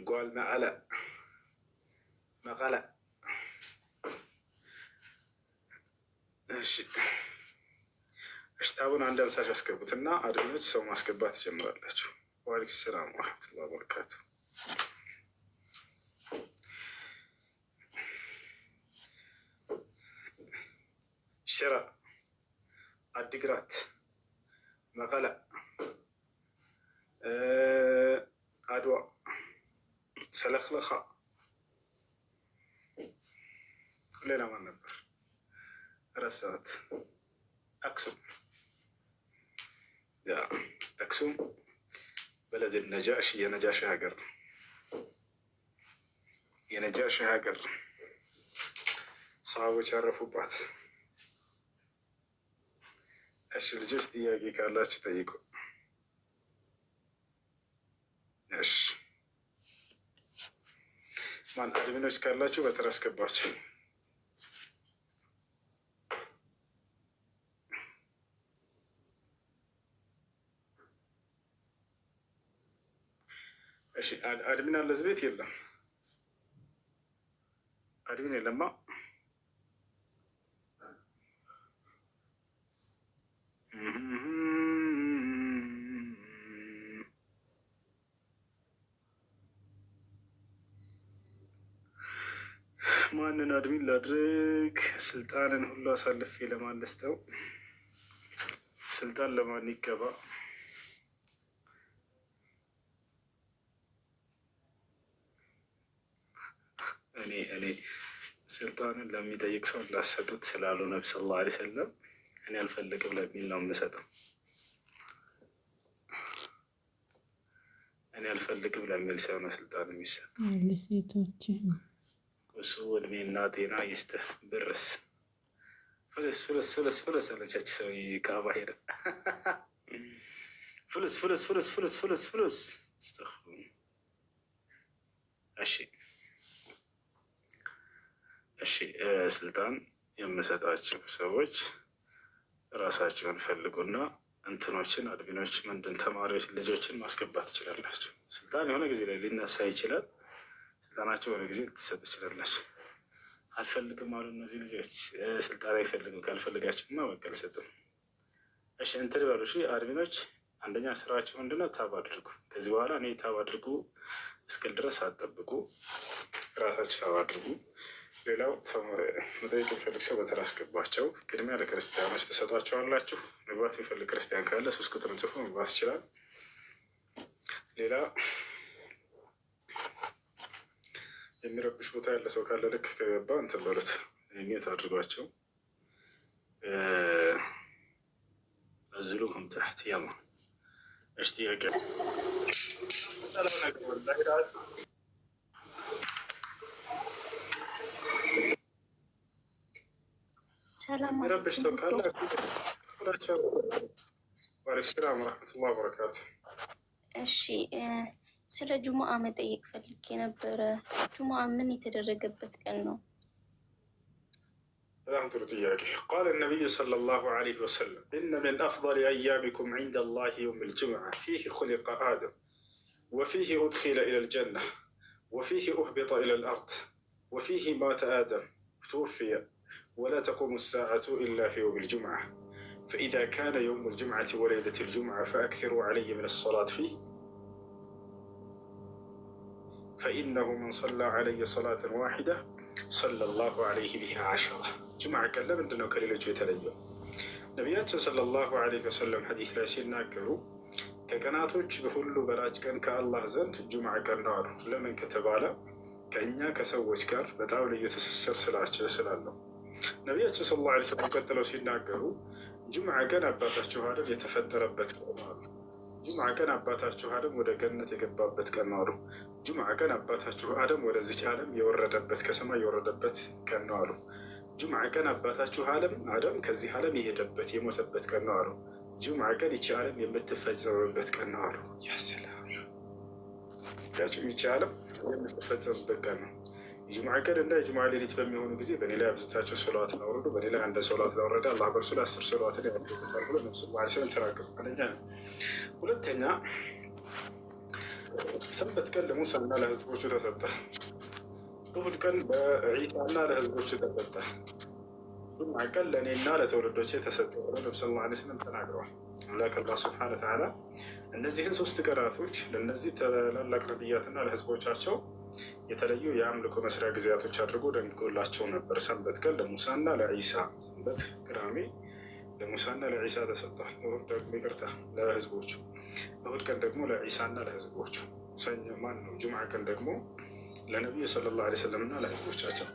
قال معلا مقالة. اشتابون عند مساج اسكبوتنا ادمنت سو ماسكبات جمرالاتشو. وعليكم السلام ورحمة الله وبركاته. شراء الدقرات مقالة أدواء سلخلخة ليلة ما نبر رسات أكسوم. يا أكسوم بلد النجاشي. يا نجاشي هاجر يا نجاشي هاجر صعب يعرفوا بعض. ايش الجزء دياقي كالاش تيقو ايش ማን አድሚኖች ካላችሁ በተራ አስገባችሁ። እሺ አድሚን አለ እዚህ ቤት የለም። አድሚን የለማ። ማንን አድሚን ላድርግ? ስልጣንን ሁሉ አሳልፌ ለማለስተው ስልጣን ለማን ይገባ? እኔ ስልጣንን ለሚጠይቅ ሰው ላሰጡት ስላሉ ነቢ ሰለላሁ ዐለይሂ ወሰለም እኔ አልፈልግም ለሚል ነው የምሰጠው። እኔ አልፈልግም ለሚል ሰው ነው ስልጣን የሚሰጥ። ለሴቶች እሱ እድሜና ጤና ይስጥህ። ብርስ ፍልስ ፍልስ ፍልስ ፍልስ አለቻች ሰው ካባ ሄደ። ፍልስ ፍልስ ፍልስ ፍልስ ፍልስ ፍልስ እስተግፍሩ። እሺ ስልጣን የምሰጣቸው ሰዎች ራሳቸውን ፈልጉና እንትኖችን አድሚኖች ምንድን ተማሪዎች ልጆችን ማስገባት ትችላላችሁ። ስልጣን የሆነ ጊዜ ላይ ሊነሳ ይችላል። ስልጣናቸው የሆነ ጊዜ ልትሰጥ ትችላላችሁ። አልፈልግም አሉ እነዚህ ልጆች ስልጣን አይፈልግም። ካልፈልጋችሁማ በቃ አልሰጥም። እሺ እንትን በሉ። እሺ አድሚኖች አንደኛ ስራቸው ምንድነው? ታብ አድርጉ። ከዚህ በኋላ እኔ ታብ አድርጉ እስክል ድረስ አትጠብቁ። ራሳችሁ ታብ አድርጉ። ሌላው መጠየቅ የሚፈልግ ሰው በተራ አስገባቸው። ቅድሚያ ለክርስቲያኖች ተሰጧቸዋላችሁ። መግባት የሚፈልግ ክርስቲያን ካለ 3 ቁጥርን ጽፎ መግባት ይችላል። ሌላ የሚረብሽ ቦታ ያለ ሰው ካለ ልክ ከገባ እንትን በሉት፣ ኔት አድርጓቸው። እዝሉሁም ተሕት ያማ እሽቲ ያቀ የሚረብሽ ሰው ካለ ዋሌኩም ሰላም ወረሕመቱላሂ ወበረካቱ። እሺ ስለ ጁሙአ መጠየቅ ፈልጌ ነበረ። ጁሙአ ምን የተደረገበት ቀን ነው? በጣም ጥሩ ጥያቄ። ቃለ ነቢዩ ሰለላሁ ዐለይሂ ወሰለም ኢነ ሚን አፍضል አያሚኩም ዒንደላሂ የውመል ጁሙዓ ፊህ ኹሊቀ አደም ወፊህ ኡድኺለ ኢለል ጀነ ወፊህ ኡህቢጠ ኢለል አርድ ወፊህ ማተ አደም ወተወፊየ ወላ ተቁሙ ሰዓቱ ኢላ ፊ የውሚል ጁሙዓ ፈኢዛ ካነ የውሙል ጁሙዓቲ ወለይለቱል ጁሙዓ ፈአክሲሩ ዐለይየ ሚነ ሰላት ፊህ ፈኢነሁ መን ሰላ ዐለየ ሰላተን ዋሒዳ ሰለላሁ ዐለይሂ ቢሃ ዐሸራ። ጁሙዓ ቀን ለምንድን ነው ከሌሎቹ የተለየው? ነቢያችን ሰለላሁ ዐለይሂ ወሰለም ሐዲስ ላይ ሲናገሩ ከቀናቶች ሁሉ በላጭ ቀን ከአላህ ዘንድ ጁሙዓ ቀን ነው አሉ። ለምን ከተባለ ከእኛ ከሰዎች ጋር በጣም ልዩ ትስስር ስላለው። ነቢያችን ሰለላሁ ዐለይሂ ወሰለም ቀጥለው ሲናገሩ ጁሙዓ ቀን አባታችሁ አደም የተፈጠረበት ቀን ነው አሉ። ጁሙዓ ቀን አባታችሁ አደም ወደ ገነት የገባበት ቀን ነው አሉ። ጁሙዓ ቀን አባታችሁ አደም ወደዚች ዓለም የወረደበት ከሰማይ የወረደበት ቀን ነው አሉ። ጁሙዓ ቀን አባታችሁ አደም ከዚህ ዓለም የሄደበት የሞተበት ቀን ነው አሉ። ጁሙዓ ቀን ይቺ ዓለም የምትፈጸምበት ቀን ነው አሉ። ያሰላም ይቺ ዓለም የምትፈጸምበት ቀን ነው። የጁሙዓ ቀን እና የጁሙዓ ሌሊት በሚሆኑ ጊዜ በእኔ ላይ አብዝታችሁ ሶላትን አውርዱ፣ በእኔ ላይ አንድ ሶላት ላወረደ አላህ በእርሱ ላይ 10 ሶላትን ያወርድበታል ብሎ ነብዩ ሰለላሁ ዐለይሂ ወሰለም ተናገሩ። አንደኛ። ሁለተኛ ሰንበት ቀን ለሙሳና ለህዝቦቹ ተሰጠ። እሑድ ቀን በዒሳና ለህዝቦቹ ተሰጠ። ጁምዓ ቀን ለእኔና ለትውልዶቼ ተሰጠ ብለው ነቢ ሰለላሁ ዐለይሂ ወሰለም ተናግረዋል። አምላክ አላህ ሱብሓነሁ ወተዓላ እነዚህን 3 ቀናቶች ለእነዚህ ታላላቅ ነቢያትና ለህዝቦቻቸው የተለዩ የአምልኮ መስሪያ ጊዜያቶች አድርጎ ደንግጎላቸው ነበር። ሰንበት ቀን ለሙሳና ለዒሳ፣ ሰንበት ቅዳሜ ለሙሳና ለዒሳ ተሰጥቷል። እሑድ ደግሞ ይቅርታ ለህዝቦቹ፣ እሑድ ቀን ደግሞ ለዒሳና ለህዝቦቹ፣ ሰኞ ማን ነው ጁምዓ ቀን ደግሞ ለነቢዩ ሰለላሁ ዐለይሂ ወሰለምና ለህዝቦቻቸው።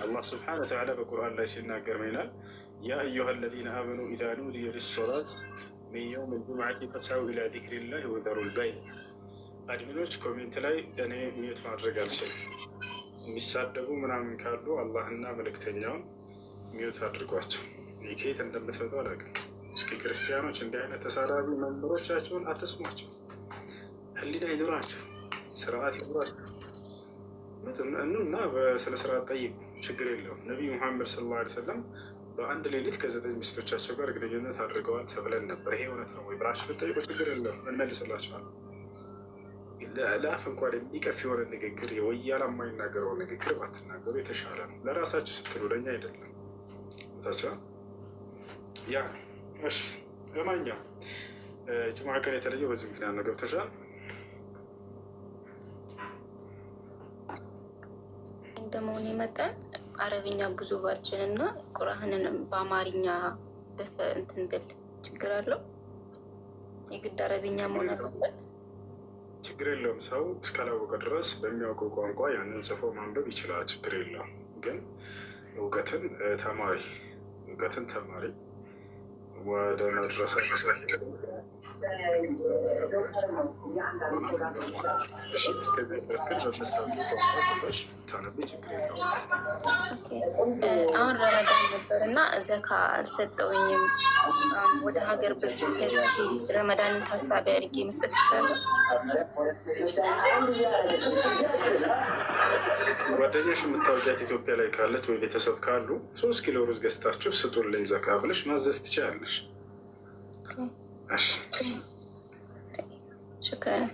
አላህ ስብሓነሁ ወተዓላ በቁርአን ላይ ሲናገር ምን ይላል? ያ አዩሃ አለዚነ አመኑ ኢዛ ኑዲየ ሊሶላት ሚን የውም ልጁምዓቲ ፈስዐው ኢላ ዚክሪላህ ወዘሩል በይ። አድሚኖች ኮሜንት ላይ እኔ ሚዩት ማድረግ አልችልም፣ የሚሳደቡ ምናምን ካሉ አላህና መልእክተኛውን ሚዩት አድርጓቸው። ከየት እንደምትመጡ አላውቅም። እስኪ ክርስቲያኖች እንዲህ አይነት ተሳዳቢ መምህሮቻቸውን አትስሟቸው። ህሊና ይኑራችሁ፣ ስርዓት ይኑራችሁ እና በስነ ስርዓት ጠይቁ። ችግር የለውም። ነቢዩ ሙሐመድ ሰለላሁ ዐለይሂ ወሰለም በአንድ ሌሊት ከ9 ሚስቶቻቸው ጋር ግንኙነት አድርገዋል ተብለን ነበር። ይሄ እውነት ነው ወይ ብላችሁ ብትጠይቁ ችግር የለውም፣ እንመልስላችኋል። ለአፍ እንኳን የሚቀፍ የሆነ ንግግር የወያላ የማይናገረው ንግግር ባትናገሩ የተሻለ ነው። ለራሳችሁ ስትሉ ለእኛ አይደለም። ታቸዋል ያ እሺ። ለማንኛውም ጁምዓ ቀን የተለየው በዚህ ምክንያት ነው። ገብተሻል? እንደመሆን የመጠን አረብኛ ብዙ ባልችል እና ቁርአንንም በአማርኛ እንትን ብል ችግር አለው? የግድ አረብኛ መሆን አለበት? ችግር የለውም። ሰው እስካላወቀ ድረስ በሚያውቀው ቋንቋ ያንን ጽፎ ማንበብ ይችላል። ችግር የለውም። ግን እውቀትን ተማሪ ወደ መድረሳ አሁን ረመዳን ነበር እና ዘካ አልሰጠውኝም። ወደ ሀገር ገብቼ ረመዳንን ታሳቢ አድርጌ መስጠት ይችላለሁ? ጓደኛሽ የምታወቂያት ኢትዮጵያ ላይ ካለች ወይ ቤተሰብ ካሉ 3 ኪሎ ሩዝ ገዝታችሁ ስጡልኝ ዘካ ብለሽ ማዘዝ ትችላለሽ። እሺ፣ ሽክራን